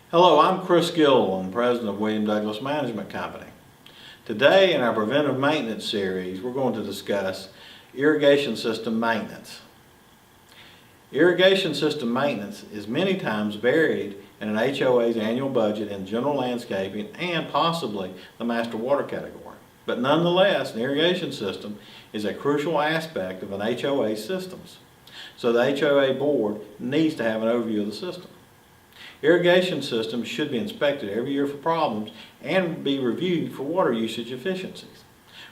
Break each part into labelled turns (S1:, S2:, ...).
S1: Hello, I'm Chris Gill, I'm president of William Douglas Management Company. Today in our preventive maintenance series, we're going to discuss irrigation system maintenance. Irrigation system maintenance is many times buried in an HOA's annual budget in general landscaping and possibly the master water category. But nonetheless, an irrigation system is a crucial aspect of an HOA's systems. So the HOA board needs to have an overview of the system. Irrigation systems should be inspected every year for problems and be reviewed for water usage efficiencies.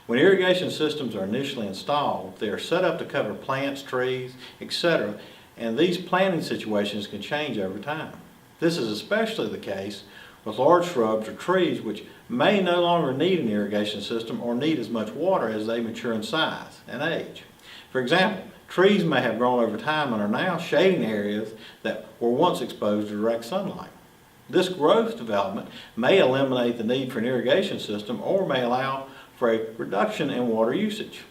S1: When irrigation systems are initially installed, they are set up to cover plants, trees, etc., and these planting situations can change over time. This is especially the case with large shrubs or trees which may no longer need an irrigation system or need as much water as they mature in size and age. For example, trees may have grown over time and are now shading areas that were once exposed to direct sunlight. This growth development may eliminate the need for an irrigation system or may allow for a reduction in water usage.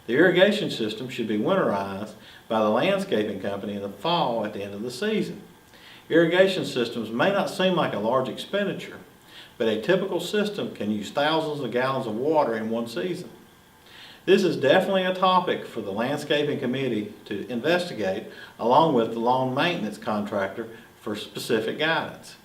S1: The irrigation system should be winterized by the landscaping company in the fall at the end of the season. Irrigation systems may not seem like a large expenditure, but a typical system can use thousands of gallons of water in one season. This is definitely a topic for the landscaping committee to investigate along with the lawn maintenance contractor for specific guidance.